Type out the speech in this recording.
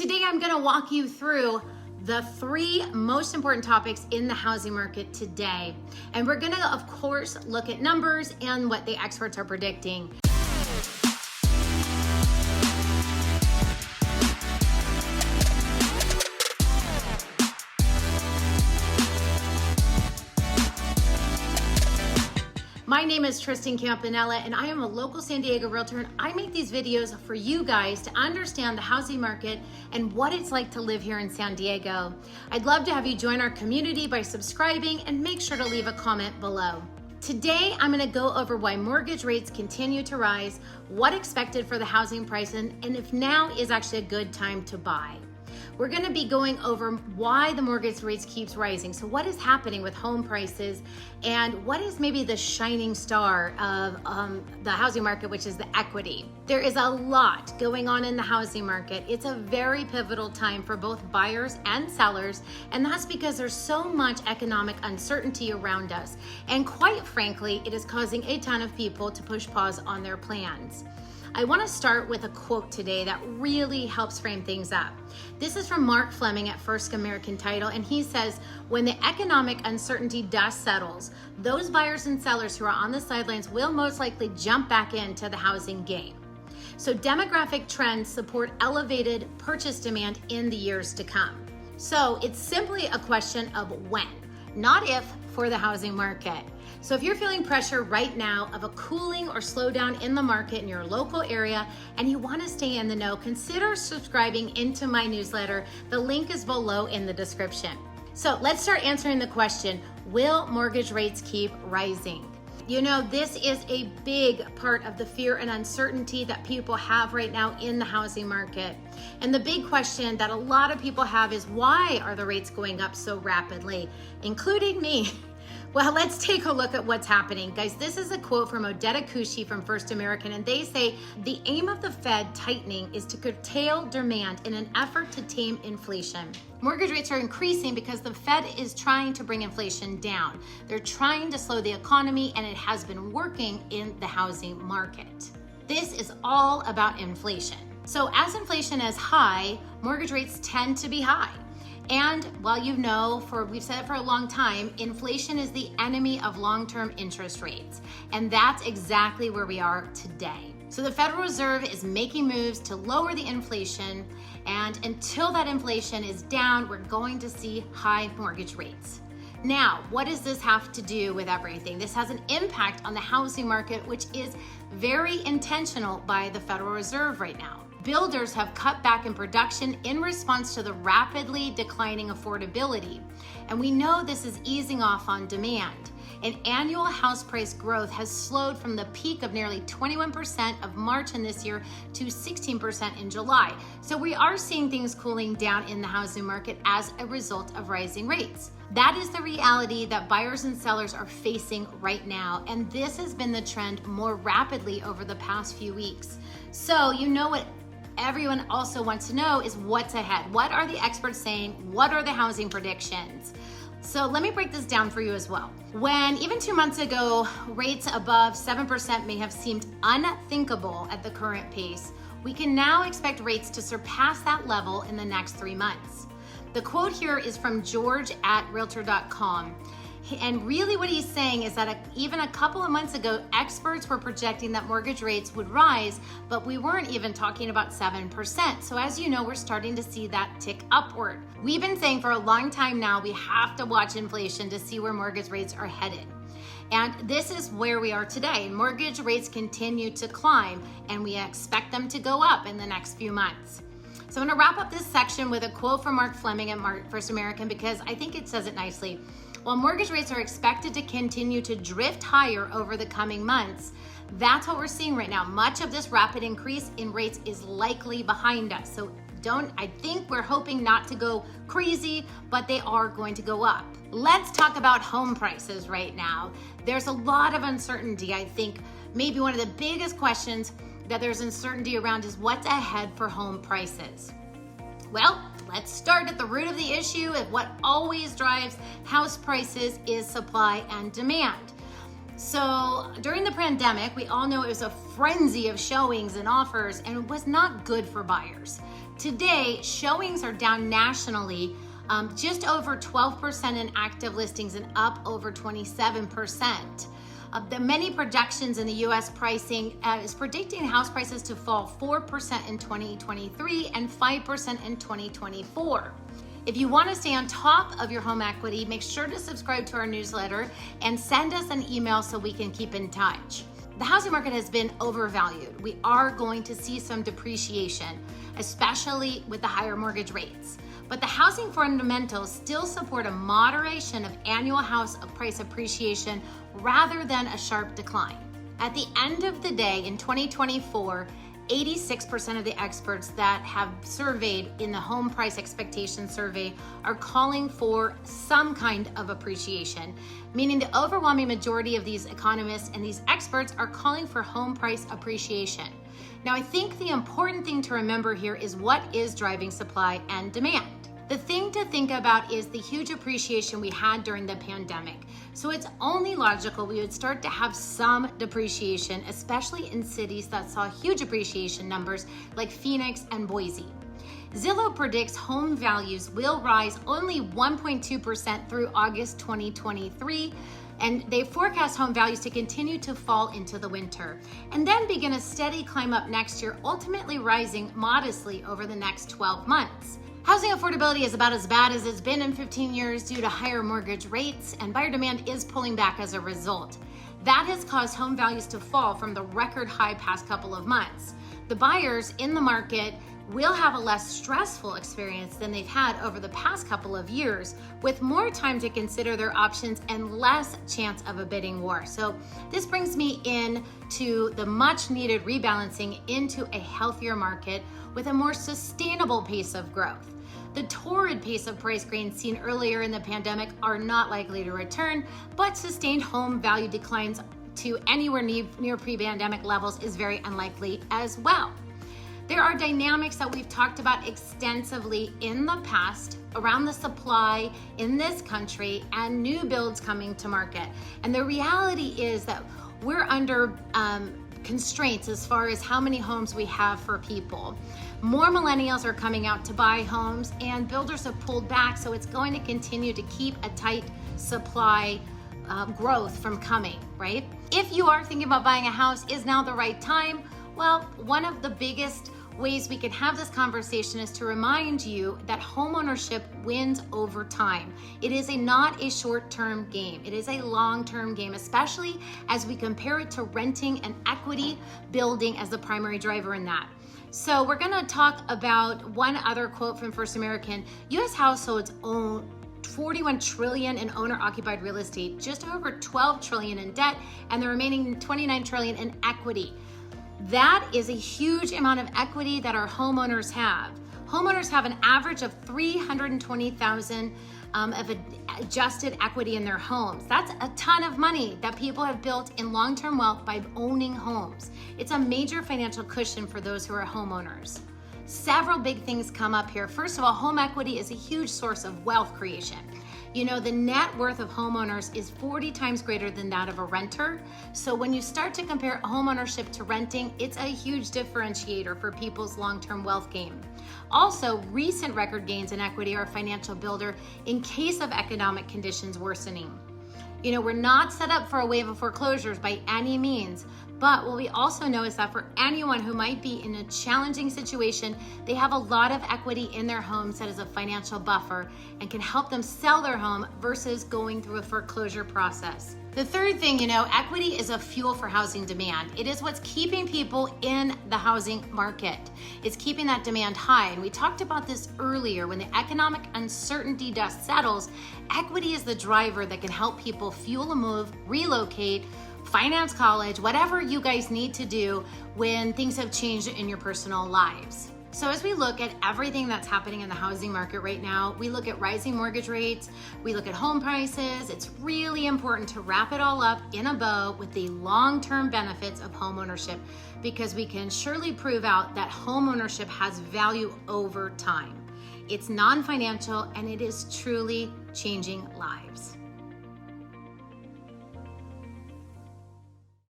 Today I'm going to walk you through the 3 most important topics in the housing market today. And we're going to, of course, look at numbers and what the experts are predicting. My name is Tristen Campanella, and I am a local San Diego realtor, and I make these videos for you guys to understand the housing market and what it's like to live here in San Diego. I'd love to have you join our community by subscribing, and make sure to leave a comment below. Today, I'm going to go over why mortgage rates continue to rise, what expected for the housing price, and if now is actually a good time to buy. We're going to be going over why the mortgage rates keeps rising. So what is happening with home prices, and what is maybe the shining star of the housing market, which is the equity. There is a lot going on in the housing market. It's a very pivotal time for both buyers and sellers, and that's because there's so much economic uncertainty around us. And quite frankly, it is causing a ton of people to push pause on their plans. I want to start with a quote today that really helps frame things up. This is from Mark Fleming at First American Title, and he says, when the economic uncertainty dust settles, those buyers and sellers who are on the sidelines will most likely jump back into the housing game. So demographic trends support elevated purchase demand in the years to come. So it's simply a question of when, not if, for the housing market. So if you're feeling pressure right now of a cooling or slowdown in the market in your local area and you want to stay in the know, consider subscribing into my newsletter. The link is below in the description. So let's start answering the question, will mortgage rates keep rising? You know, this is a big part of the fear and uncertainty that people have right now in the housing market. And the big question that a lot of people have is, why are the rates going up so rapidly, including me? Well, let's take a look at what's happening. Guys, this is a quote from Odetta Kushi from First American, and they say, the aim of the Fed tightening is to curtail demand in an effort to tame inflation. Mortgage rates are increasing because the Fed is trying to bring inflation down. They're trying to slow the economy, and it has been working in the housing market. This is all about inflation. So as inflation is high, mortgage rates tend to be high. And while you know, we've said it for a long time, inflation is the enemy of long-term interest rates. And that's exactly where we are today. So the Federal Reserve is making moves to lower the inflation. And until that inflation is down, we're going to see high mortgage rates. Now, what does this have to do with everything? This has an impact on the housing market, which is very intentional by the Federal Reserve right now. Builders have cut back in production in response to the rapidly declining affordability. And we know this is easing off on demand. And annual house price growth has slowed from the peak of nearly 21% of March in this year to 16% in July. So we are seeing things cooling down in the housing market as a result of rising rates. That is the reality that buyers and sellers are facing right now. And this has been the trend more rapidly over the past few weeks. So you know what everyone also wants to know is what's ahead. What are the experts saying? What are the housing predictions? So let me break this down for you as well. When even 2 months ago, rates above 7% may have seemed unthinkable at the current pace, we can now expect rates to surpass that level in the next 3 months. The quote here is from George at Realtor.com. And really what he's saying is that even a couple of months ago, experts were projecting that mortgage rates would rise, but we weren't even talking about 7%. So as you know, we're starting to see that tick upward. We've been saying for a long time now, we have to watch inflation to see where mortgage rates are headed. And this is where we are today. Mortgage rates continue to climb, and we expect them to go up in the next few months. So I'm gonna wrap up this section with a quote from Mark Fleming at First American, because I think it says it nicely. While mortgage rates are expected to continue to drift higher over the coming months, that's what we're seeing right now. Much of this rapid increase in rates is likely behind us. So I think we're hoping not to go crazy, but they are going to go up. Let's talk about home prices right now. There's a lot of uncertainty. I think maybe one of the biggest questions that there's uncertainty around is what's ahead for home prices. Well, let's start at the root of the issue. Of what always drives house prices is supply and demand. So during the pandemic, we all know it was a frenzy of showings and offers, and it was not good for buyers. Today, showings are down nationally, just over 12% in active listings and up over 27%. The many projections in the U.S. pricing is predicting house prices to fall 4% in 2023 and 5% in 2024. If you want to stay on top of your home equity, make sure to subscribe to our newsletter and send us an email so we can keep in touch. The housing market has been overvalued. We are going to see some depreciation, especially with the higher mortgage rates. But the housing fundamentals still support a moderation of annual house price appreciation rather than a sharp decline. At the end of the day, in 2024, 86% of the experts that have surveyed in the home price expectation survey are calling for some kind of appreciation, meaning the overwhelming majority of these economists and these experts are calling for home price appreciation. Now, I think the important thing to remember here is what is driving supply and demand. The thing to think about is the huge appreciation we had during the pandemic. So it's only logical we would start to have some depreciation, especially in cities that saw huge appreciation numbers like Phoenix and Boise. Zillow predicts home values will rise only 1.2% through August 2023, and they forecast home values to continue to fall into the winter and then begin a steady climb up next year, ultimately rising modestly over the next 12 months. Housing affordability is about as bad as it's been in 15 years due to higher mortgage rates, and buyer demand is pulling back as a result. That has caused home values to fall from the record high past couple of months. The buyers in the market will have a less stressful experience than they've had over the past couple of years, with more time to consider their options and less chance of a bidding war. So this brings me in to the much needed rebalancing into a healthier market with a more sustainable pace of growth. The torrid pace of price gains seen earlier in the pandemic are not likely to return, but sustained home value declines to anywhere near pre-pandemic levels is very unlikely as well. There are dynamics that we've talked about extensively in the past around the supply in this country and new builds coming to market. And the reality is that we're under constraints as far as how many homes we have for people. More millennials are coming out to buy homes, and builders have pulled back, so it's going to continue to keep a tight supply growth from coming, right? If you are thinking about buying a house, is now the right time? Well, one of the biggest ways we can have this conversation is to remind you that homeownership wins over time. It is not a short-term game. It is a long-term game, especially as we compare it to renting and equity building as the primary driver in that. So we're going to talk about one other quote from First American. U.S. households own 41 trillion in owner-occupied real estate, just over 12 trillion in debt, and the remaining 29 trillion in equity. That is a huge amount of equity that our homeowners have. Homeowners have an average of $320,000 of adjusted equity in their homes. That's a ton of money that people have built in long-term wealth by owning homes. It's a major financial cushion for those who are homeowners. Several big things come up here. First of all, home equity is a huge source of wealth creation. You know, the net worth of homeowners is 40 times greater than that of a renter. So when you start to compare homeownership to renting, it's a huge differentiator for people's long-term wealth gain. Also, recent record gains in equity are a financial builder in case of economic conditions worsening. You know, we're not set up for a wave of foreclosures by any means, but what we also know is that for anyone who might be in a challenging situation, they have a lot of equity in their homes that is a financial buffer and can help them sell their home versus going through a foreclosure process. The third thing, equity is a fuel for housing demand. It is what's keeping people in the housing market. It's keeping that demand high. And we talked about this earlier. When the economic uncertainty dust settles, equity is the driver that can help people fuel a move, relocate, finance college, whatever you guys need to do when things have changed in your personal lives. So as we look at everything that's happening in the housing market right now, we look at rising mortgage rates, we look at home prices. It's really important to wrap it all up in a bow with the long-term benefits of home ownership, because we can surely prove out that home ownership has value over time. It's non-financial and it is truly changing lives.